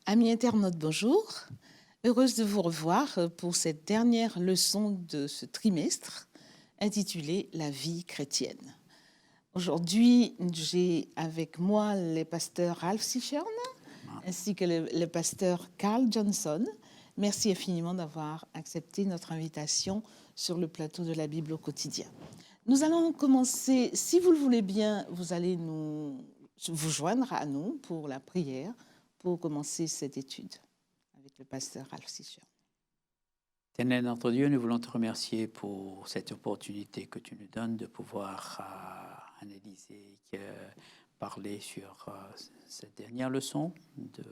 Amis internautes, bonjour. Heureuse de vous revoir pour cette dernière leçon de ce trimestre intitulée La vie chrétienne. Aujourd'hui, j'ai avec moi les pasteurs Ralph Sichern ainsi que le pasteur Carl Johnson. Merci infiniment d'avoir accepté notre invitation sur le plateau de la Bible au quotidien. Nous allons commencer, si vous le voulez bien, vous allez vous joindre à nous pour la prière, pour commencer cette étude avec le pasteur Ralph Sichern. Éternel notre Dieu, nous voulons te remercier pour cette opportunité que tu nous donnes de pouvoir analyser, parler sur cette dernière leçon de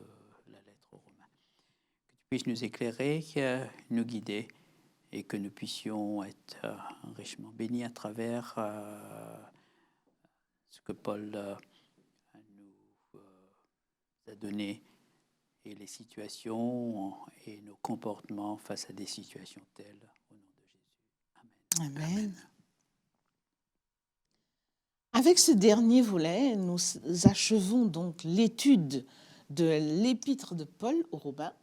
la lettre aux Romains. Que tu puisses nous éclairer, nous guider et que nous puissions être richement bénis à travers ce que Paul nous a donné et les situations et nos comportements face à des situations telles. Au nom de Jésus. Amen. Amen. Avec ce dernier volet, nous achevons donc l'étude de l'épître de Paul aux Romains,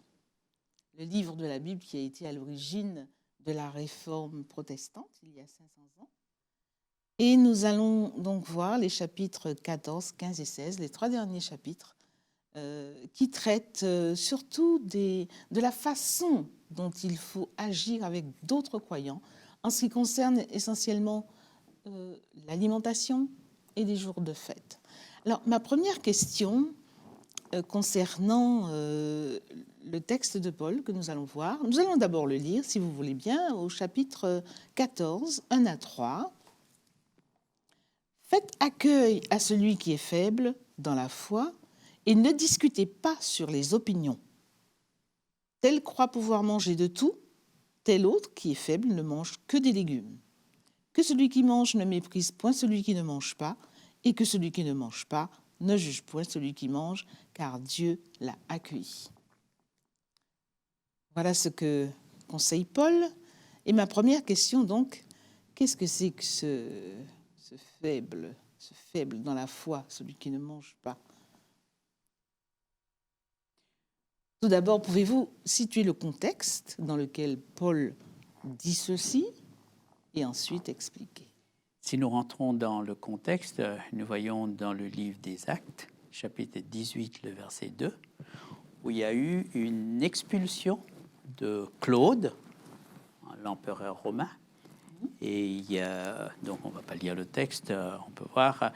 le livre de la Bible qui a été à l'origine de la réforme protestante il y a 500 ans. Et nous allons donc voir les chapitres 14, 15 et 16, les trois derniers chapitres, qui traitent surtout de la façon dont il faut agir avec d'autres croyants en ce qui concerne essentiellement l'alimentation et les jours de fête. Alors, ma première question concernant le texte de Paul que nous allons voir, nous allons d'abord le lire, si vous voulez bien, au chapitre 14, 1 à 3. Faites accueil à celui qui est faible dans la foi et ne discutez pas sur les opinions. Tel croit pouvoir manger de tout, tel autre qui est faible ne mange que des légumes. Que celui qui mange ne méprise point celui qui ne mange pas, et que celui qui ne mange pas ne juge point celui qui mange, car Dieu l'a accueilli. Voilà ce que conseille Paul. Et ma première question donc, qu'est-ce que c'est que ce faible dans la foi, celui qui ne mange pas? Tout d'abord, pouvez-vous situer le contexte dans lequel Paul dit ceci et ensuite expliquer? Si nous rentrons dans le contexte, nous voyons dans le livre des Actes, chapitre 18, le verset 2, où il y a eu une expulsion de Claude, l'empereur romain. Et il y a, donc on ne va pas lire le texte, on peut voir.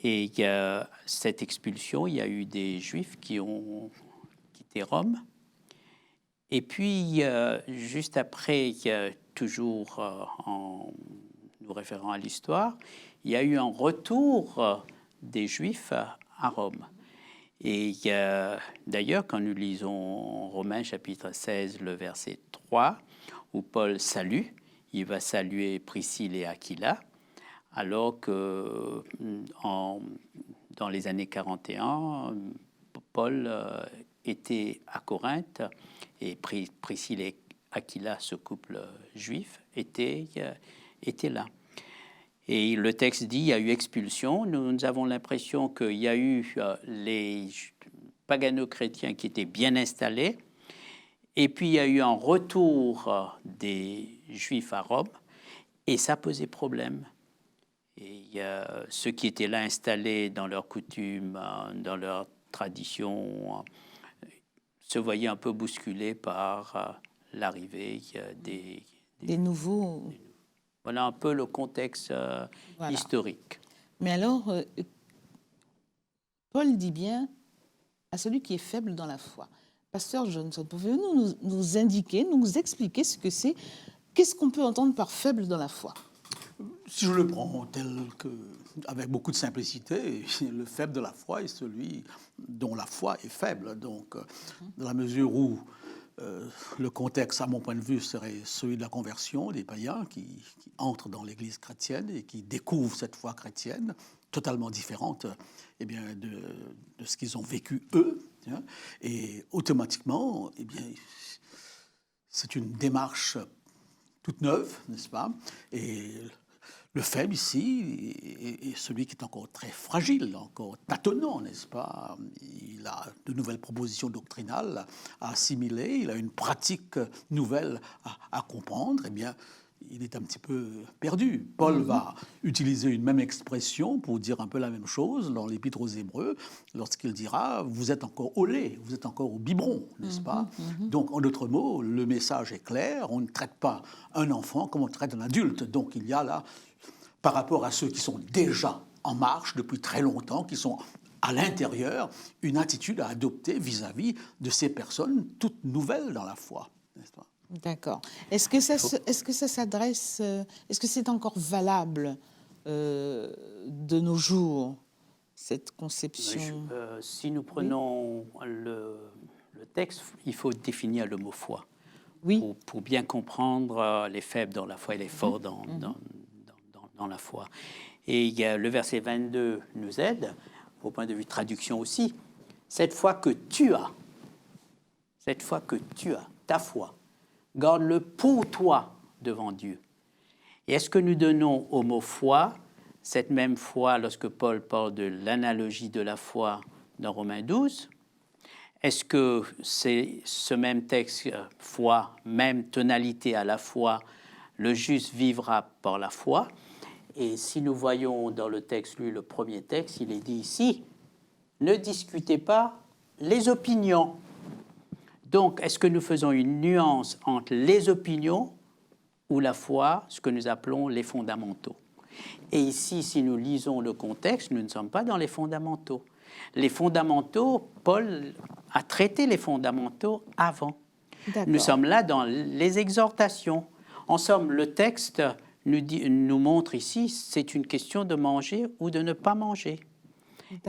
Et il y a cette expulsion, il y a eu des Juifs qui ont quitté Rome. Et puis, juste après, toujours en nous référant à l'histoire, il y a eu un retour des Juifs à Rome. Et d'ailleurs, quand nous lisons Romains chapitre 16, le verset 3, où Paul salue, il va saluer Priscille et Aquila, alors que dans les années 41, Paul était à Corinthe et Priscille et Aquila, ce couple juif, étaient là. Et le texte dit, il y a eu expulsion. Nous avons l'impression qu'il y a eu les pagano-chrétiens qui étaient bien installés. Et puis, il y a eu un retour des Juifs à Rome. Et ça posait problème. Et ceux qui étaient là installés dans leurs coutumes, dans leurs traditions, se voyaient un peu bousculés par l'arrivée des nouveaux. Voilà un peu le contexte historique. Mais alors, Paul dit bien à celui qui est faible dans la foi. Pasteur Johnson, pouvez-vous nous indiquer, nous expliquer ce que c'est? Qu'est-ce qu'on peut entendre par faible dans la foi? Si je le prends avec beaucoup de simplicité, le faible de la foi est celui dont la foi est faible. Donc, dans la mesure où le contexte, à mon point de vue, serait celui de la conversion des païens qui entrent dans l'Église chrétienne et qui découvrent cette foi chrétienne totalement différente de ce qu'ils ont vécu eux. Et automatiquement, c'est une démarche toute neuve, n'est-ce pas? Et Le faible ici est celui qui est encore très fragile, encore tâtonnant, n'est-ce pas? Il a de nouvelles propositions doctrinales à assimiler, il a une pratique nouvelle à comprendre. Eh bien, il est un petit peu perdu. Paul va utiliser une même expression pour dire un peu la même chose dans l'Épître aux Hébreux, lorsqu'il dira « vous êtes encore au lait, vous êtes encore au biberon », n'est-ce pas? Donc, en d'autres mots, le message est clair, on ne traite pas un enfant comme on traite un adulte. Donc, il y a là, par rapport à ceux qui sont déjà en marche depuis très longtemps, qui sont à l'intérieur, une attitude à adopter vis-à-vis de ces personnes toutes nouvelles dans la foi, n'est-ce pas? D'accord. Est-ce que ça s'adresse, est-ce que c'est encore valable de nos jours, cette conception? Si nous prenons le texte, il faut définir le mot foi. Oui. Pour bien comprendre les faibles dans la foi et les forts dans la foi. Et le verset 22 nous aide, au point de vue traduction aussi. Cette foi que tu as, ta foi, garde-le pour toi devant Dieu. Et est-ce que nous donnons au mot foi cette même foi lorsque Paul parle de l'analogie de la foi dans Romains 12? Est-ce que c'est ce même texte, foi, même tonalité à la foi, le juste vivra par la foi? Et si nous voyons dans le texte, le premier texte, il est dit ici, ne discutez pas les opinions. Donc, est-ce que nous faisons une nuance entre les opinions ou la foi, ce que nous appelons les fondamentaux? Et ici, si nous lisons le contexte, nous ne sommes pas dans les fondamentaux. Les fondamentaux, Paul a traité les fondamentaux avant. Nous sommes là dans les exhortations. En somme, le texte nous montre ici, c'est une question de manger ou de ne pas manger.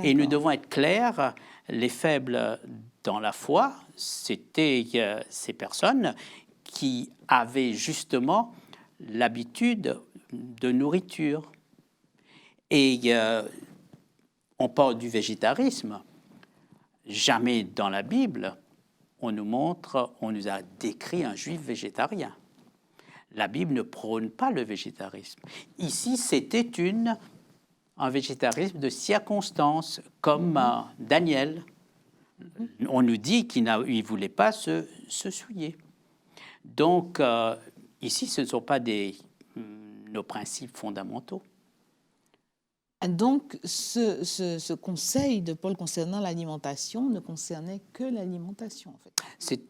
Et nous devons être clairs, les faibles dans la foi, c'était ces personnes qui avaient justement l'habitude de nourriture. Et on parle du végétarisme. Jamais dans la Bible, on nous a décrit un juif végétarien. La Bible ne prône pas le végétarisme. Ici, c'était un végétarisme de circonstance, comme Daniel. On nous dit qu'il ne voulait pas se souiller. Donc, ici, ce ne sont pas nos principes fondamentaux. Donc, ce conseil de Paul concernant l'alimentation ne concernait que l'alimentation, en fait.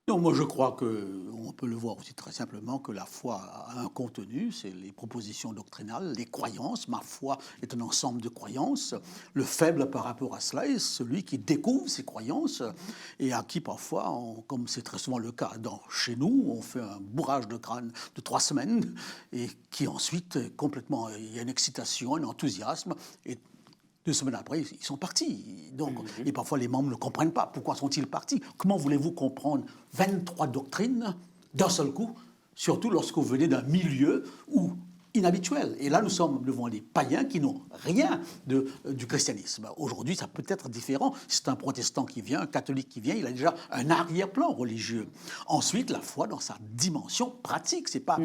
Non, moi je crois qu'on peut le voir aussi très simplement que la foi a un contenu, c'est les propositions doctrinales, les croyances. Ma foi est un ensemble de croyances. Le faible par rapport à cela est celui qui découvre ses croyances et à qui parfois, comme c'est très souvent le cas chez nous, on fait un bourrage de crâne de 3 semaines et qui ensuite complètement, il y a une excitation, un enthousiasme et 2 semaines après, ils sont partis. Donc, et parfois, les membres ne comprennent pas. Pourquoi sont-ils partis? Comment voulez-vous comprendre 23 doctrines d'un seul coup, surtout lorsque vous venez d'un milieu inhabituel? Et là, nous sommes devant des païens qui n'ont rien du christianisme. Aujourd'hui, ça peut être différent. Si c'est un protestant qui vient, un catholique qui vient, il a déjà un arrière-plan religieux. Ensuite, la foi dans sa dimension pratique. C'est pas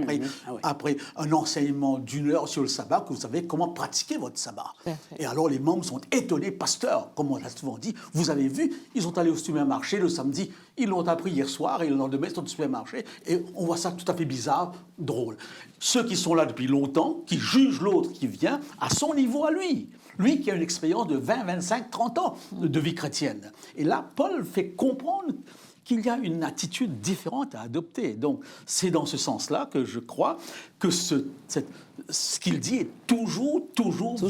après un enseignement d'1 heure sur le sabbat que vous savez comment pratiquer votre sabbat. Et alors, les membres sont étonnés. Pasteur, comme on l'a souvent dit, vous avez vu, ils sont allés au supermarché le samedi, ils l'ont appris hier soir et le lendemain, ils sont au supermarché. Et on voit ça tout à fait bizarre, drôle. Ceux qui sont là depuis longtemps, qui jugent l'autre qui vient à son niveau à lui. Lui qui a une expérience de 20, 25, 30 ans de vie chrétienne. Et là, Paul fait comprendre qu'il y a une attitude différente à adopter. Donc, c'est dans ce sens-là que je crois que ce qu'il dit est toujours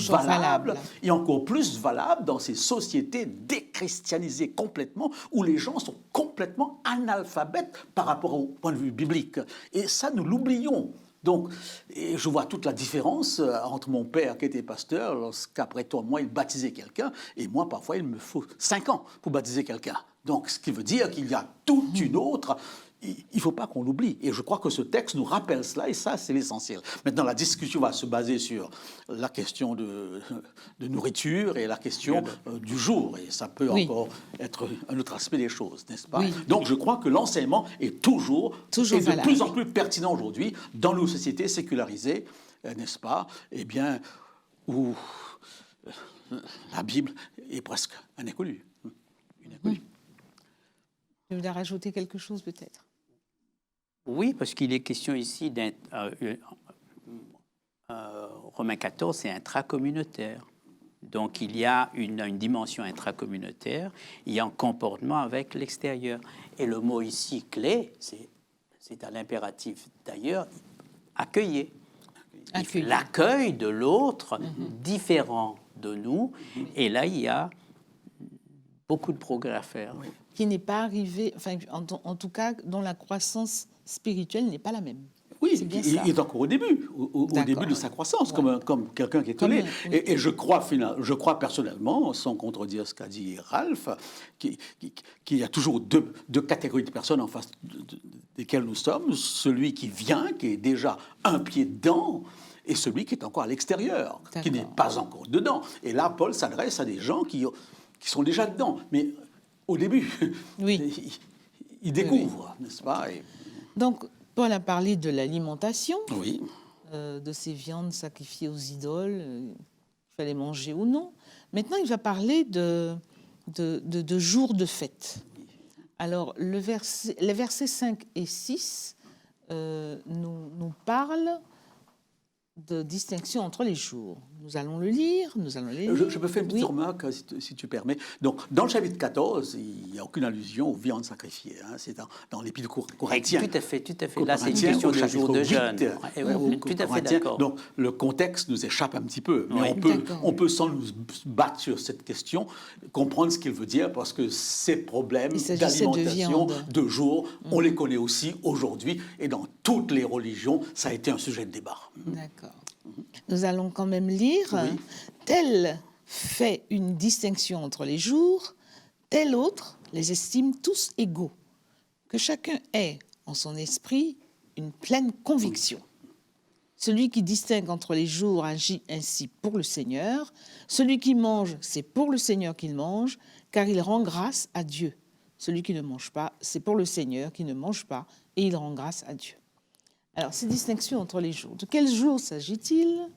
valable, et encore plus valable dans ces sociétés déchristianisées complètement, où les gens sont complètement analphabètes par rapport au point de vue biblique. Et ça, nous l'oublions. Donc, et je vois toute la différence entre mon père qui était pasteur, lorsqu'après 3 mois, il baptisait quelqu'un, et moi, parfois, il me faut 5 ans pour baptiser quelqu'un. Donc, ce qui veut dire qu'il y a toute une autre... Il ne faut pas qu'on l'oublie. Et je crois que ce texte nous rappelle cela, et ça, c'est l'essentiel. Maintenant, la discussion va se baser sur la question de nourriture et la question du jour. Et ça peut encore être un autre aspect des choses, n'est-ce pas? Donc, je crois que l'enseignement est toujours et de plus en plus pertinent aujourd'hui dans nos sociétés sécularisées n'est-ce pas? Eh bien, où la Bible est presque un inconnu. Une inconnue. Mmh. Tu voulais rajouter quelque chose peut-être? Oui, parce qu'il est question ici d'un... Romains 14, c'est intracommunautaire. Donc, il y a une dimension intracommunautaire, il y a un comportement avec l'extérieur. Et le mot ici clé, c'est à l'impératif d'ailleurs, accueillir. L'accueil de l'autre différent de nous. Et là, il y a beaucoup de progrès à faire. Oui. Qui n'est pas arrivé, enfin, en tout cas, dont la croissance spirituelle n'est pas la même. Oui, il est encore au début, au début de sa croissance, Ouais. comme quelqu'un qui est Comme clé. oui. Et je crois personnellement, sans contredire ce qu'a dit Ralph, qu'il y a toujours deux catégories de personnes en face desquelles nous sommes. Celui qui vient, qui est déjà un pied dedans, et celui qui est encore à l'extérieur, qui n'est pas encore dedans. Et là, Paul s'adresse à des gens qui sont déjà dedans. Mais au début, oui. ils découvrent, n'est-ce pas? Et... Donc, Paul a parlé de l'alimentation, oui. De ces viandes sacrifiées aux idoles, qu'il fallait manger ou non. Maintenant, il va parler de jours de fête. Alors, les versets 5 et 6 nous parlent de distinction entre les jours. Nous allons le lire, nous allons les lire. Je me fais une petite remarque, si tu permets. Donc, dans le chapitre 14, il n'y a aucune allusion aux viandes sacrifiées. Hein. C'est dans l'Épître aux Corinthiens. Tout à fait. Là, c'est une question de jour de jeûne. Tout à fait d'accord. Donc, le contexte nous échappe un petit peu. Mais on peut, sans nous battre sur cette question, comprendre ce qu'il veut dire, parce que ces problèmes d'alimentation, de jour, on les connaît aussi aujourd'hui. Et dans toutes les religions, ça a été un sujet de débat. D'accord. Nous allons quand même lire. Oui. Tel fait une distinction entre les jours, tel autre les estime tous égaux. Que chacun ait en son esprit une pleine conviction. Celui qui distingue entre les jours agit ainsi pour le Seigneur. Celui qui mange, c'est pour le Seigneur qu'il mange, car il rend grâce à Dieu. Celui qui ne mange pas, c'est pour le Seigneur qui ne mange pas, et il rend grâce à Dieu. Alors, ces distinctions entre les jours, de quel jour s'agit-il?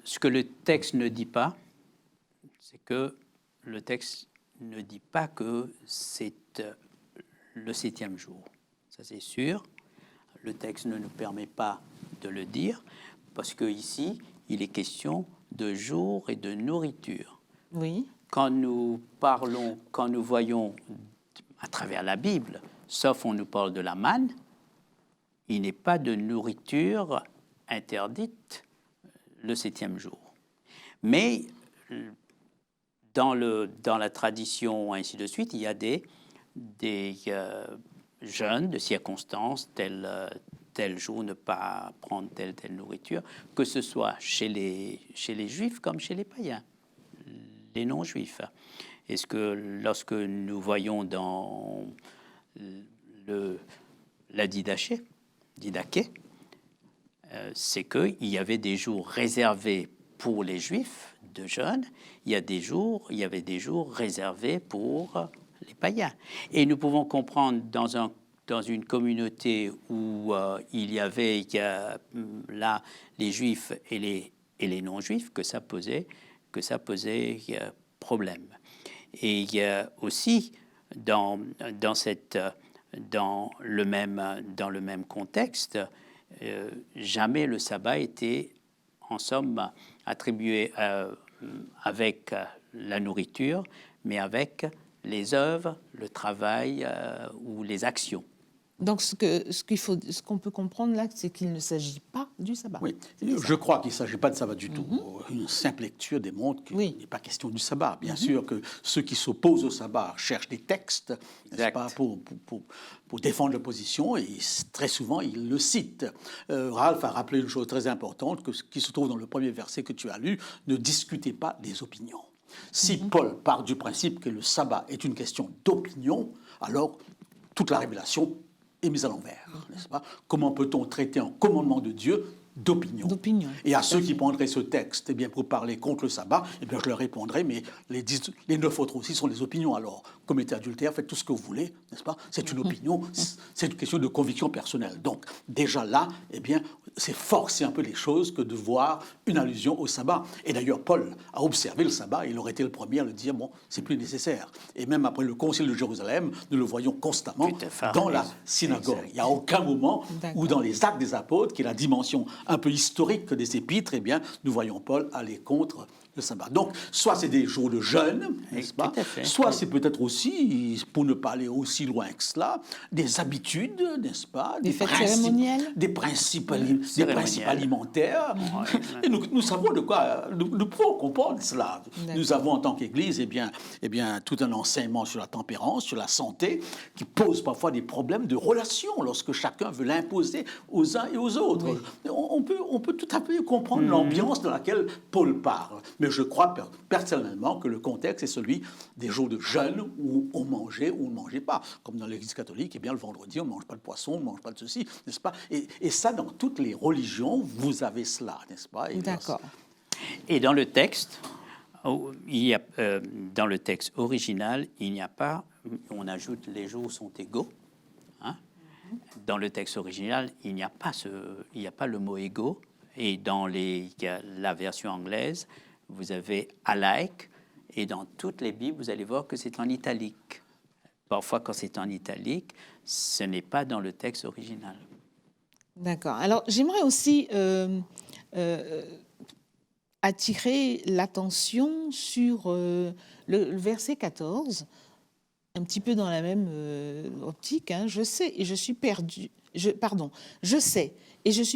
Ce que le texte ne dit pas, c'est que le texte ne dit pas que c'est le 7e jour. Ça, c'est sûr. Le texte ne nous permet pas de le dire, parce qu'ici, il est question de jour et de nourriture. Oui. Quand nous voyons à travers la Bible, sauf on nous parle de la manne, il n'est pas de nourriture interdite le 7e jour. Mais dans la tradition, ainsi de suite, il y a des jeûnes de circonstances, tel jour ne pas prendre telle nourriture, que ce soit chez les juifs comme chez les païens, les non-juifs. Est-ce que lorsque nous voyons dans la Didaché, c'est qu'il y avait des jours réservés pour les Juifs de jeûne, il y avait des jours réservés pour les païens. Et nous pouvons comprendre dans une communauté où il y avait là les Juifs et les non-Juifs que ça posait problème. Et il y a aussi dans le même contexte, jamais le sabbat était, en somme, attribué avec la nourriture, mais avec les œuvres, le travail ou les actions. Donc, ce qu'on peut comprendre là, c'est qu'il ne s'agit pas du sabbat. Oui, je crois qu'il ne s'agit pas de sabbat du tout. Une simple lecture démontre qu'il n'est pas question du sabbat. Bien sûr que ceux qui s'opposent au sabbat cherchent des textes, n'est-ce pas, pour défendre leur position, et très souvent, ils le citent. Ralph a rappelé une chose très importante, qui se trouve dans le premier verset que tu as lu, ne discutez pas des opinions. Si Paul part du principe que le sabbat est une question d'opinion, alors toute la révélation est mise à l'envers, n'est-ce pas? Comment peut-on traiter un commandement de Dieu d'opinion. Et à ceux qui prendraient ce texte pour parler contre le sabbat, je leur répondrai, mais les 9 autres aussi sont des opinions. Alors, commettez adultère, faites tout ce que vous voulez, n'est-ce pas? C'est une opinion, c'est une question de conviction personnelle. Donc, déjà là, c'est forcer un peu les choses que de voir une allusion au sabbat. Et d'ailleurs, Paul a observé le sabbat, il aurait été le premier à le dire, bon, c'est plus nécessaire. Et même après le concile de Jérusalem, nous le voyons constamment dans la synagogue. Il n'y a aucun moment où dans les actes des apôtres, qui est la dimension un peu historique des épîtres, nous voyons Paul aller contre le sabbat. Donc, soit c'est des jours de jeûne, n'est-ce pas? Soit c'est peut-être aussi, pour ne pas aller aussi loin que cela, des habitudes, n'est-ce pas? Des fêtes cérémonielles. Des principes alimentaires. Et nous savons de quoi, nous pouvons comprendre cela. Nous avons en tant qu'Église, tout un enseignement sur la tempérance, sur la santé, qui pose parfois des problèmes de relations lorsque chacun veut l'imposer aux uns et aux autres. Oui. On peut tout à fait comprendre l'ambiance dans laquelle Paul parle. Mais je crois personnellement que le contexte est celui des jours de jeûne où on mangeait ou on ne mangeait pas. Comme dans l'Église catholique, le vendredi, on ne mange pas de poisson, on ne mange pas de ceci, n'est-ce pas? Et ça, dans toutes les religions, vous avez cela, n'est-ce pas? D'accord. Et dans le texte, dans le texte original, il n'y a pas, on ajoute les jours sont égaux. Hein? Dans le texte original, il n'y a pas le mot égaux. Et dans la version anglaise, vous avez alike, et dans toutes les Bibles, vous allez voir que c'est en italique. Parfois, quand c'est en italique, ce n'est pas dans le texte original. D'accord. Alors, j'aimerais aussi attirer l'attention sur le verset 14, un petit peu dans la même optique. Hein. Je sais et je suis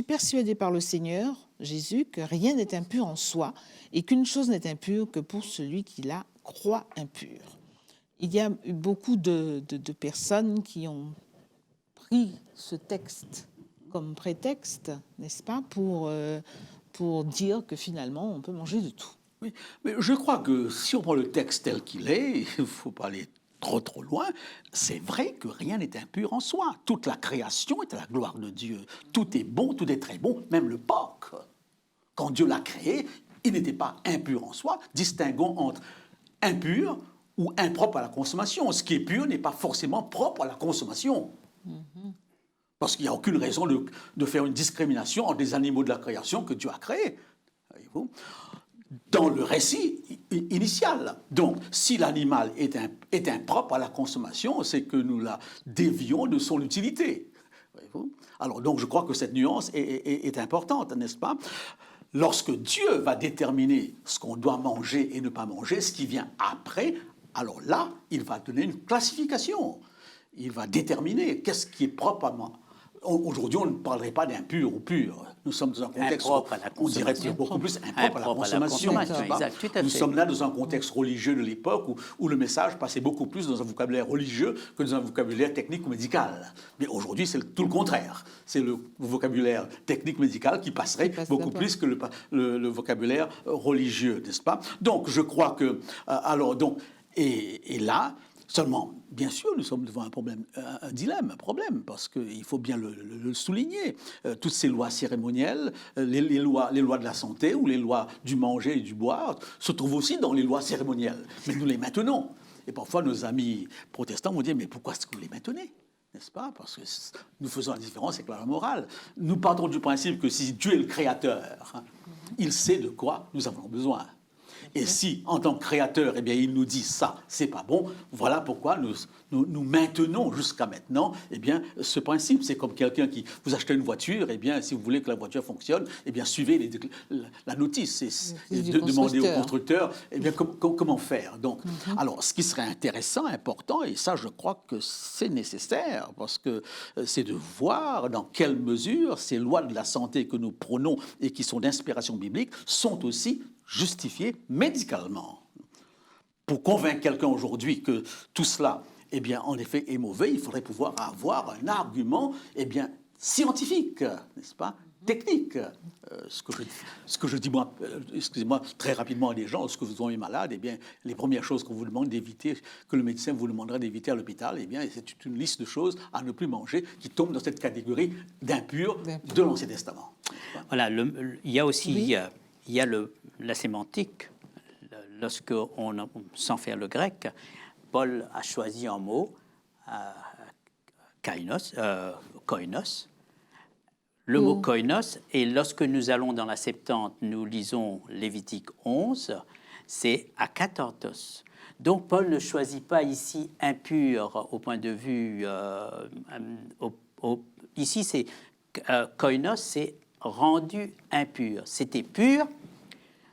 persuadé par le Seigneur Jésus que rien n'est impur en soi et qu'une chose n'est impure que pour celui qui la croit impure. Il y a eu beaucoup de personnes qui ont pris ce texte comme prétexte, n'est-ce pas, pour dire que finalement on peut manger de tout. Oui, mais je crois que si on prend le texte tel qu'il est, il ne faut pas aller trop loin, c'est vrai que rien n'est impur en soi. Toute la création est à la gloire de Dieu. Tout est bon, tout est très bon, même le porc. Quand Dieu l'a créé, il n'était pas impur en soi. Distinguons entre impur ou impropre à la consommation. Ce qui est pur n'est pas forcément propre à la consommation. Parce qu'il n'y a aucune raison de faire une discrimination entre les animaux de la création que Dieu a créés. Voyez-vous ? Dans le récit initial. Donc, si l'animal est impropre à la consommation, c'est que nous la dévions de son utilité. Voyez-vous ? Alors, donc, je crois que cette nuance est importante, n'est-ce pas ? Lorsque Dieu va déterminer ce qu'on doit manger et ne pas manger, ce qui vient après, alors là, il va donner une classification. Il va déterminer qu'est-ce qui est propre à moi. Aujourd'hui, on ne parlerait pas d'impur ou pur. Nous sommes dans un contexte, on dirait beaucoup plus impropre à la consommation. Exact, tout à fait. Nous sommes là dans un contexte religieux de l'époque où le message passait beaucoup plus dans un vocabulaire religieux que dans un vocabulaire technique ou médical. Mais aujourd'hui, c'est tout le contraire. C'est le vocabulaire technique médical qui passerait beaucoup plus que le vocabulaire religieux, n'est-ce pas? Donc, je crois que... Et là... Seulement, bien sûr, nous sommes devant un problème, un dilemme, un problème, parce qu'il faut bien le souligner. Toutes ces lois cérémonielles, les lois de la santé ou les lois du manger et du boire se trouvent aussi dans les lois cérémonielles. Mais nous les maintenons. Et parfois, nos amis protestants vont dire, mais pourquoi est-ce que vous les maintenez ? N'est-ce pas? Parce que nous faisons la différence avec la loi morale. Nous partons du principe que si Dieu est le créateur, il sait de quoi nous avons besoin. Et si, en tant que créateur, il nous dit ça, c'est pas bon, voilà pourquoi nous maintenons jusqu'à maintenant ce principe. C'est comme quelqu'un qui vous achetez une voiture, si vous voulez que la voiture fonctionne, suivez la notice. Demandez au constructeur comment faire. Donc, alors, ce qui serait intéressant, important, et ça, je crois que c'est nécessaire, parce que c'est de voir dans quelle mesure ces lois de la santé que nous prônons et qui sont d'inspiration biblique sont aussi justifié médicalement. Pour convaincre quelqu'un aujourd'hui que tout cela, en effet, est mauvais, il faudrait pouvoir avoir un argument, scientifique, n'est-ce pas, technique. Ce que je dis, moi, excusez-moi, très rapidement à des gens, lorsque vous êtes malade, eh bien, les premières choses qu'on vous demande d'éviter, que le médecin vous demandera d'éviter à l'hôpital, eh bien, c'est une liste de choses à ne plus manger qui tombe dans cette catégorie d'impurs de l'Ancien Testament. Voilà, il y a aussi Oui. il y a la sémantique. Lorsque sans faire le grec, Paul a choisi un mot, koinos, koinos. Le mot koinos, et lorsque nous allons dans la Septante, nous lisons Lévitique 11, c'est akatortos. Donc Paul ne choisit pas ici impur au point de vue... ici, c'est koinos, c'est rendu impur. C'était pur,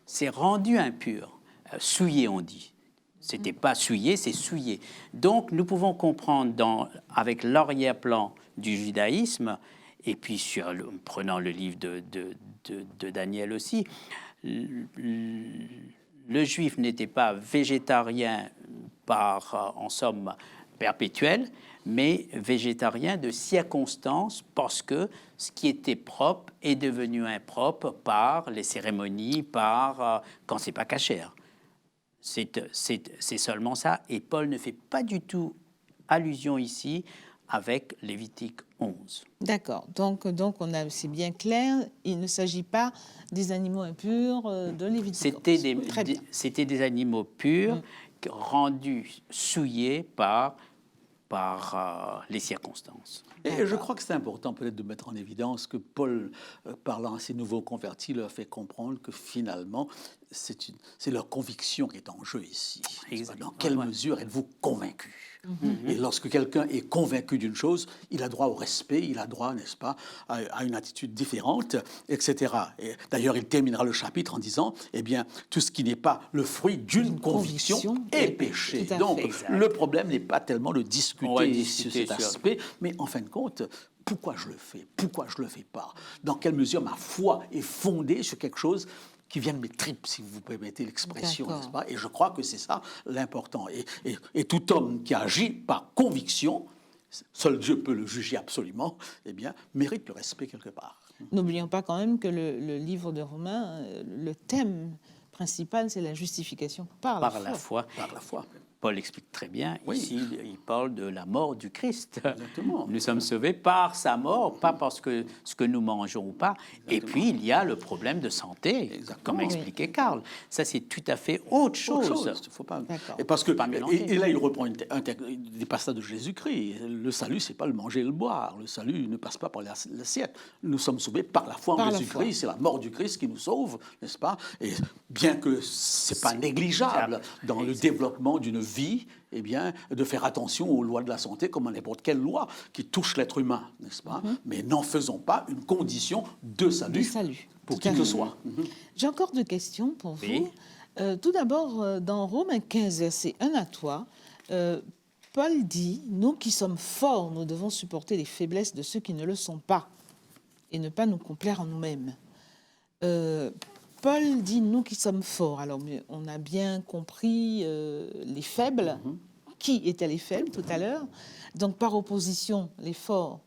c'est rendu impur. Souillé, on dit. C'était pas souillé, c'est souillé. Donc nous pouvons comprendre avec l'arrière-plan du judaïsme, et puis prenant le livre de Daniel aussi, le juif n'était pas végétarien en somme perpétuelle, mais végétarien de circonstance, parce que ce qui était propre est devenu impropre par les cérémonies, quand c'est pas cachère. C'est seulement ça, et Paul ne fait pas du tout allusion ici avec Lévitique 11. D'accord. Donc c'est bien clair. Il ne s'agit pas des animaux impurs de Lévitique 11. C'était des animaux purs rendus souillés par les circonstances. Et je crois que c'est important peut-être de mettre en évidence que Paul, parlant à ces nouveaux convertis, leur fait comprendre que finalement, c'est leur conviction qui est en jeu ici. Dans quelle mesure êtes-vous convaincu? Et lorsque quelqu'un est convaincu d'une chose, il a droit au respect, il a droit, n'est-ce pas, à une attitude différente, etc. Et d'ailleurs, il terminera le chapitre en disant, eh bien, tout ce qui n'est pas le fruit d'une conviction est péché. Donc, le problème n'est pas tellement de discuter sur cet aspect, mais en fin de compte, pourquoi je le fais? Pourquoi je ne le fais pas? Dans quelle mesure ma foi est fondée sur quelque chose qui vient de mes tripes, si vous permettez l'expression, n'est-ce pas? Et je crois que c'est ça l'important. Et tout homme qui agit par conviction, seul Dieu peut le juger absolument, eh bien, mérite le respect quelque part. N'oublions pas quand même que le livre de Romains, le thème principal, c'est la justification par la foi. Par la foi. Paul explique très bien, ici, il parle de la mort du Christ. Exactement. Nous sommes sauvés par sa mort, pas parce que ce que nous mangeons ou pas. Exactement. Et puis, il y a le problème de santé, comme expliquait Karl. Ça, c'est tout à fait autre chose. Faut pas... Et parce que, et là, il reprend des passages de Jésus-Christ. Le salut, c'est pas le manger et le boire. Le salut ne passe pas par l'assiette. Nous sommes sauvés par la foi en Jésus-Christ. C'est la mort du Christ qui nous sauve, n'est-ce pas? Et bien que c'est pas négligeable dans le développement d'une vie, eh bien, de faire attention aux lois de la santé comme à n'importe quelle loi qui touche l'être humain, n'est-ce pas? Mais n'en faisons pas une condition de salut, pour qui que ce soit. J'ai encore deux questions pour vous. Tout d'abord, dans Romains 15, verset 1 à 3, Paul dit « Nous qui sommes forts, nous devons supporter les faiblesses de ceux qui ne le sont pas et ne pas nous complaire en nous-mêmes. » Paul dit « nous qui sommes forts ». Alors, on a bien compris les faibles. Qui étaient les faibles tout à l'heure? Donc, par opposition, les forts,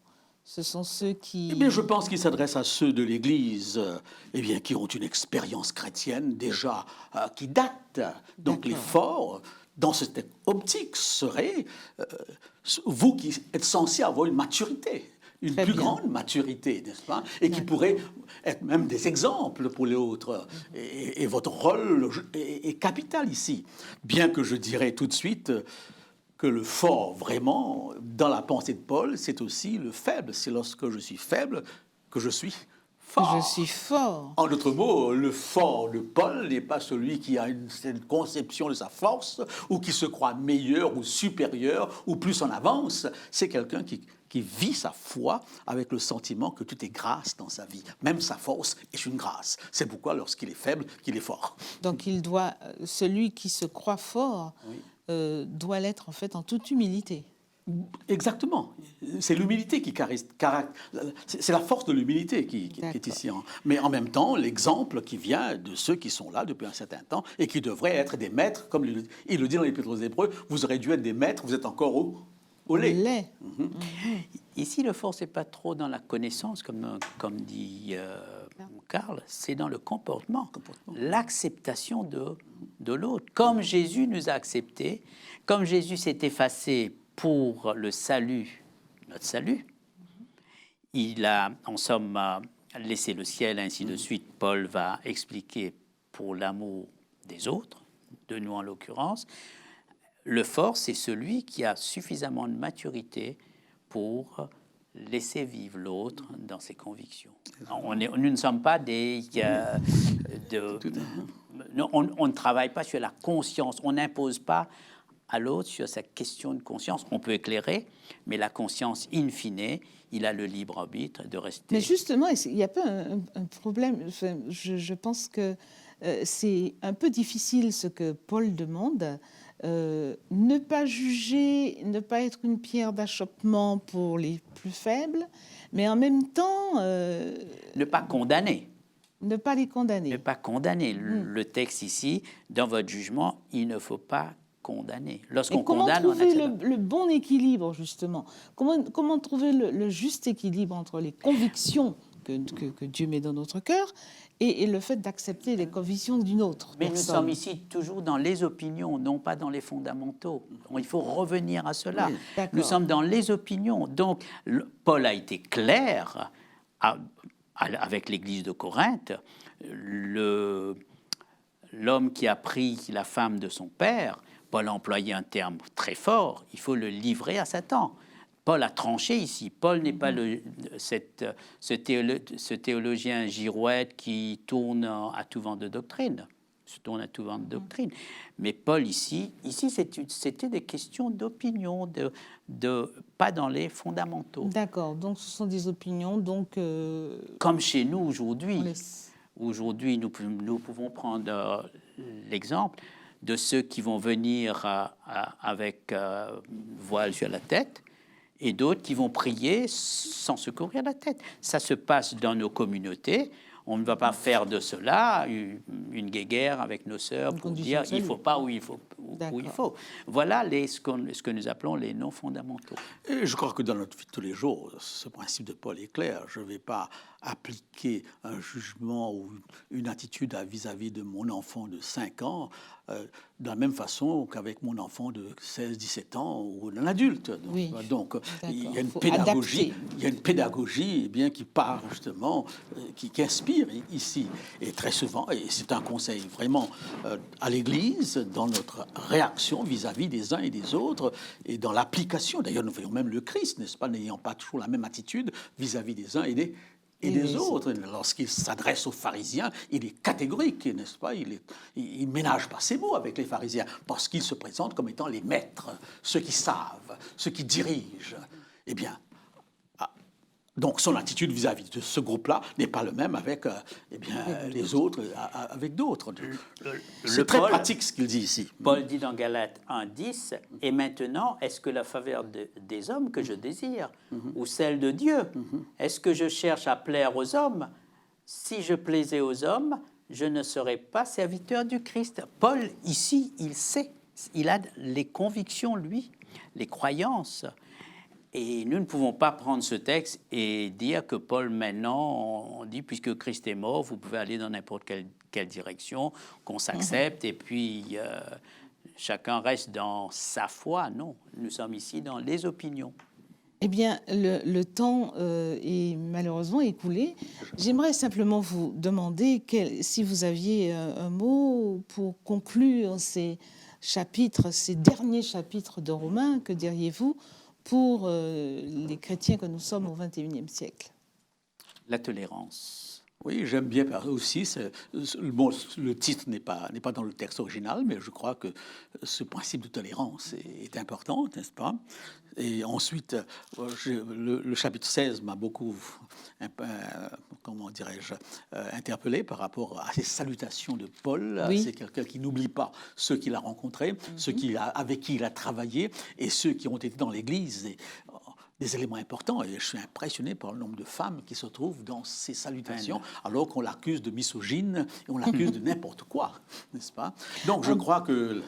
ce sont ceux qui... Eh bien, je pense qu'il s'adresse à ceux de l'Église eh bien, qui ont une expérience chrétienne déjà qui date. Donc, les forts, dans cette optique, seraient vous qui êtes censés avoir une maturité. Une plus grande maturité, n'est-ce pas? Et qui pourrait être même des exemples pour les autres. Et votre rôle est capital ici. Bien que je dirais tout de suite que le fort, vraiment, dans la pensée de Paul, c'est aussi le faible. C'est lorsque je suis faible que je suis fort. Je suis fort. En d'autres mots, le fort de Paul n'est pas celui qui a une conception de sa force ou qui se croit meilleur ou supérieur ou plus en avance. C'est quelqu'un qui vit sa foi avec le sentiment que tout est grâce dans sa vie. Même sa force est une grâce. C'est pourquoi, lorsqu'il est faible, qu'il est fort. Donc, celui qui se croit fort doit l'être, en fait, en toute humilité. Exactement. C'est l'humilité qui c'est la force de l'humilité qui est ici. Mais en même temps, l'exemple qui vient de ceux qui sont là depuis un certain temps et qui devraient être des maîtres, comme il le dit dans l'Épître aux Hébreux, vous aurez dû être des maîtres, vous êtes encore au au lait. lait. Ici, le force n'est pas trop dans la connaissance, comme dit Karl, c'est dans le comportement. L'acceptation de l'autre. Comme Jésus nous a acceptés, comme Jésus s'est effacé pour le salut, notre salut, il a, en somme, laissé le ciel, ainsi de suite. Paul va expliquer pour l'amour des autres, de nous en l'occurrence. Le fort, c'est celui qui a suffisamment de maturité pour laisser vivre l'autre dans ses convictions. Nous ne sommes pas on ne travaille pas sur la conscience, on n'impose pas à l'autre sur sa question de conscience. On peut éclairer, mais la conscience, in fine, il a le libre arbitre de rester... Mais justement, il n'y a pas un problème. Enfin, je pense que c'est un peu difficile ce que Paul demande. Ne pas juger, ne pas être une pierre d'achoppement pour les plus faibles, mais en même temps... ne pas condamner. Ne pas les condamner. Ne pas condamner. Le texte ici, dans votre jugement, il ne faut pas condamner. Lorsqu'on condamne, comment trouver le bon équilibre, justement? Comment trouver le juste équilibre entre les convictions que Dieu met dans notre cœur et le fait d'accepter les convictions d'une autre Mais personne? nous sommes ici toujours dans les opinions, non pas dans les fondamentaux. Il faut revenir à cela. Oui, nous sommes dans les opinions. Donc, Paul a été clair avec l'Église de Corinthe. L'homme qui a pris la femme de son père, Paul a employé un terme très fort, il faut le livrer à Satan. Paul a tranché ici. Paul n'est pas ce théologien girouette qui tourne à tout vent de doctrine. Mais Paul ici c'était des questions d'opinion, pas dans les fondamentaux. D'accord, donc ce sont des opinions, donc... Comme chez nous aujourd'hui. Aujourd'hui, nous pouvons prendre l'exemple de ceux qui vont venir avec voile sur la tête et d'autres qui vont prier sans se couvrir la tête. Ça se passe dans nos communautés. On ne va pas faire de cela une guéguerre avec nos sœurs pour dire il ne faut pas ou il faut. Voilà ce que nous appelons les non fondamentaux. Et je crois que dans notre vie de tous les jours, ce principe de Paul est clair. Je ne vais pas appliquer un jugement ou une attitude vis-à-vis de mon enfant de 5 ans de la même façon qu'avec mon enfant de 16-17 ans ou d'un adulte. Donc, il y a une pédagogie, bien qui part justement, qui inspire ici. Et très souvent, et c'est un conseil vraiment à l'Église, dans notre réaction vis-à-vis des uns et des autres, et dans l'application. D'ailleurs, nous voyons même le Christ, n'est-ce pas, n'ayant pas toujours la même attitude vis-à-vis des uns et des autres. Lorsqu'il s'adresse aux pharisiens, il est catégorique, n'est-ce pas? Il ménage pas ses mots avec les pharisiens, parce qu'ils se présentent comme étant les maîtres, ceux qui savent, ceux qui dirigent. Eh bien, donc son attitude vis-à-vis de ce groupe-là n'est pas le même avec les autres, avec d'autres. C'est très pratique ce qu'il dit ici. Paul dit dans Galates 1:10, « Et maintenant, est-ce que la faveur des hommes que je désire, ou celle de Dieu, est-ce que je cherche à plaire aux hommes? Si je plaisais aux hommes, je ne serais pas serviteur du Christ. » Paul, ici, il sait, il a les convictions, lui, les croyances. Et nous ne pouvons pas prendre ce texte et dire que Paul, maintenant, on dit, puisque Christ est mort, vous pouvez aller dans n'importe quelle direction, qu'on s'accepte, et puis chacun reste dans sa foi. Non, nous sommes ici dans les opinions. Eh bien, le temps est malheureusement écoulé. J'aimerais simplement vous demander si vous aviez un mot pour conclure ces derniers chapitres de Romains. Que diriez-vous pour les chrétiens que nous sommes au XXIe siècle? La tolérance. Oui, j'aime bien aussi. Le titre n'est pas dans le texte original, mais je crois que ce principe de tolérance est important, n'est-ce pas? Et ensuite, le chapitre 16 m'a beaucoup, interpellé par rapport à ces salutations de Paul. Oui. C'est quelqu'un qui n'oublie pas ceux qu'il a rencontrés, ceux avec qui il a travaillé et ceux qui ont été dans l'Église. Des éléments importants, et je suis impressionné par le nombre de femmes qui se trouvent dans ces salutations, alors qu'on l'accuse de misogyne et on l'accuse de n'importe quoi, n'est-ce pas? Donc je crois que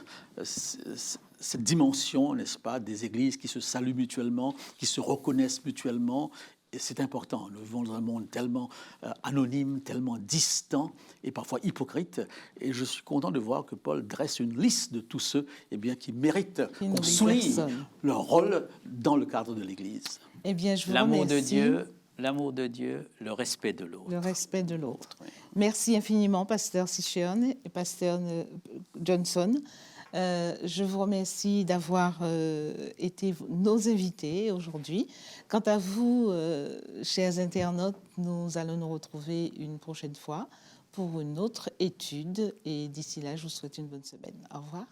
cette dimension, n'est-ce pas, des églises qui se saluent mutuellement, qui se reconnaissent mutuellement. Et c'est important. Nous vivons dans un monde tellement anonyme, tellement distant et parfois hypocrite. Et je suis content de voir que Paul dresse une liste de tous ceux qui méritent qu'on souligne leur rôle dans le cadre de l'Église. Eh bien, je vous L'amour remercie. L'amour de Dieu, le respect de l'autre. Le respect de l'autre. Oui. Merci infiniment, pasteur Sicheon et pasteur Johnson. Je vous remercie d'avoir été nos invités aujourd'hui. Quant à vous, chers internautes, nous allons nous retrouver une prochaine fois pour une autre étude. Et d'ici là, je vous souhaite une bonne semaine. Au revoir.